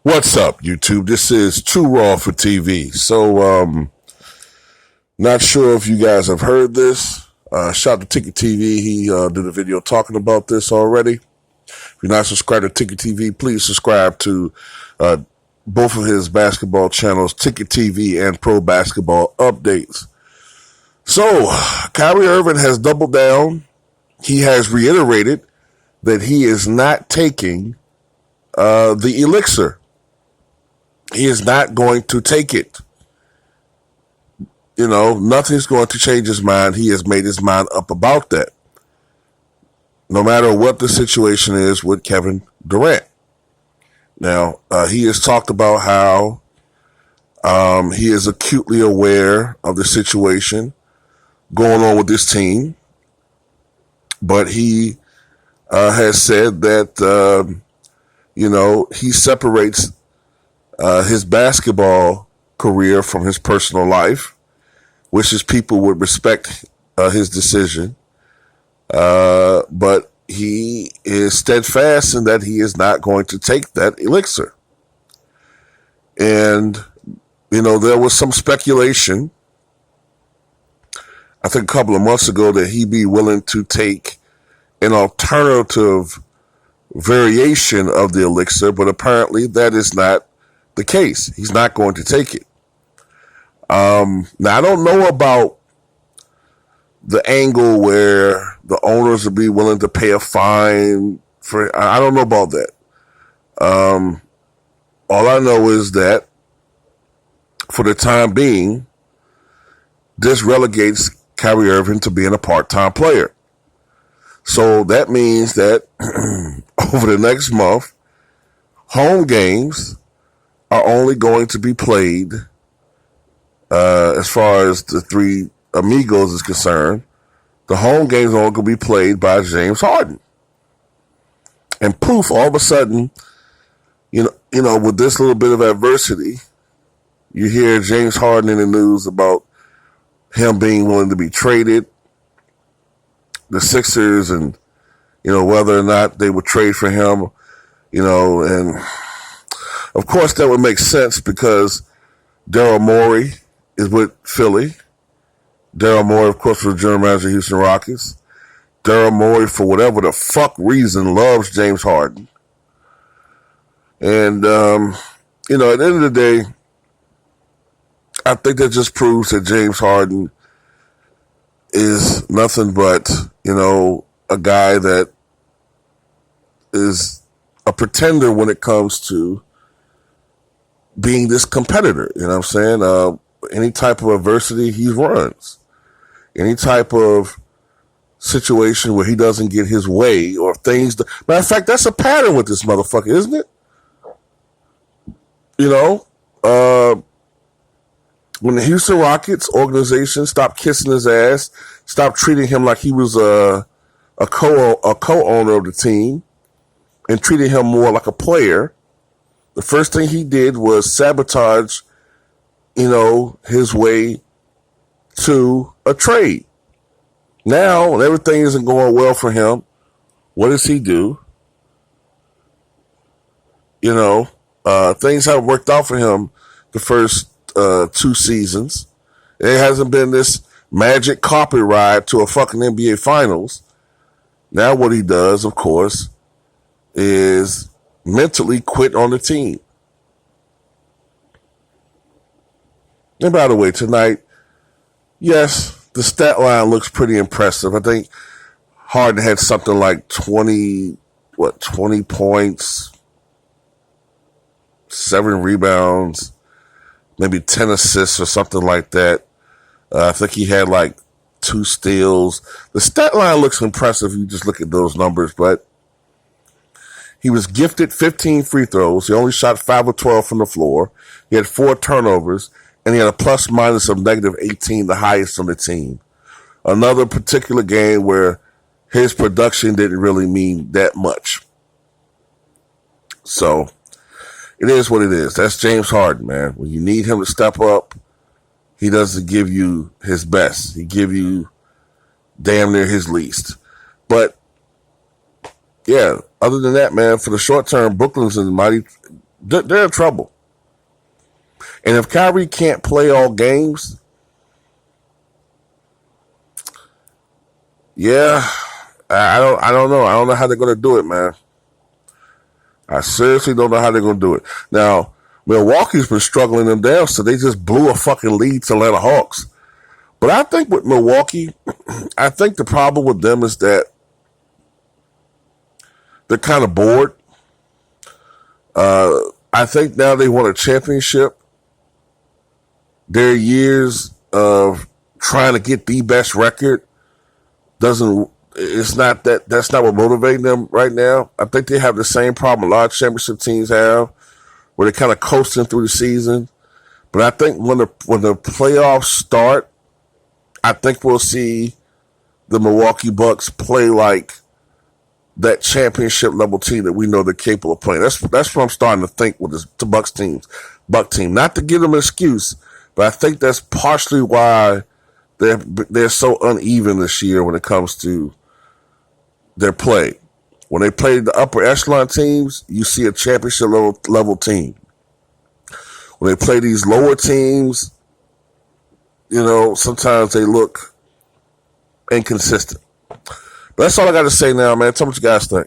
What's up, YouTube? This is Too Raw for TV. Not sure if you guys have heard this. Shout out to Ticket TV. He did a video talking about this already. If you're not subscribed to Ticket TV, please subscribe to both of his basketball channels, Ticket TV and Pro Basketball Updates. So, Kyrie Irving has doubled down. He has reiterated that he is not taking the Elixer. He is not going to take it. You know, nothing's going to change his mind. He has made his mind up about that. No matter what the situation is with Kevin Durant. Now, he has talked about how he is acutely aware of the situation going on with this team. But he has said that, he separates his basketball career from his personal life, wishes people would respect his decision. But he is steadfast in that he is not going to take that Elixir. And, there was some speculation, I think a couple of months ago, that he'd be willing to take an alternative variation of the Elixir, but apparently that is not the case. He's not going to take it. Now, I don't know about the angle where the owners will be willing to pay a fine for. I don't know about that. All I know is that for the time being, this relegates Kyrie Irving to being a part-time player. So that means that over the next month, home games are only going to be played, as far as the three amigos is concerned, the home games are only going to be played by James Harden. And poof, all of a sudden, with this little bit of adversity, you hear James Harden in the news about him being willing to be traded, the Sixers, and, whether or not they would trade for him, and of course, that would make sense because Daryl Morey is with Philly. Daryl Morey, of course, was the general manager of the Houston Rockets. Daryl Morey, for whatever the fuck reason, loves James Harden. And, at the end of the day, I think that just proves that James Harden is nothing but, a guy that is a pretender when it comes to being this competitor. You know what I'm saying? Any type of adversity, he runs. Any type of situation where he doesn't get his way or things. Matter of fact, that's a pattern with this motherfucker, isn't it? When the Houston Rockets organization stopped kissing his ass, stopped treating him like he was a co-owner of the team, and treating him more like a player, the first thing he did was sabotage, his way to a trade. Now, when everything isn't going well for him, what does he do? Things haven't worked out for him the first 2 seasons. It hasn't been this magic carpet ride to a fucking NBA Finals. Now what he does, of course, is mentally quit on the team. And by the way, tonight, yes, the stat line looks pretty impressive. I think Harden had something like 20 points, 7 rebounds, maybe 10 assists or something like that. I think he had like 2 steals. The stat line looks impressive if you just look at those numbers, but he was gifted 15 free throws. He only shot 5 of 12 from the floor. He had 4 turnovers, and he had a plus minus of negative 18, the highest on the team. Another particular game where his production didn't really mean that much. So it is what it is. That's James Harden, man. When you need him to step up, he doesn't give you his best. He give you damn near his least. But yeah, other than that, man, for the short term, Brooklyn's in mighty They're in trouble. And if Kyrie can't play all games, yeah, I don't know. I don't know how they're going to do it, man. I seriously don't know how they're going to do it. Now, Milwaukee's been struggling them down, so they just blew a fucking lead to Atlanta Hawks. But I think with Milwaukee, I think the problem with them is that they're kind of bored. I think now they want a championship. Their years of trying to get the best record that's not what motivating them right now. I think they have the same problem a lot of championship teams have, where they're kind of coasting through the season. But I think when the playoffs start, I think we'll see the Milwaukee Bucks play like that championship level team that we know they're capable of playing. That's what I'm starting to think with the Buck team. Not to give them an excuse, but I think that's partially why they're so uneven this year when it comes to their play. When they play the upper echelon teams, you see a championship level team. When they play these lower teams, sometimes they look inconsistent. But that's all I got to say now, man. Tell me what you guys think.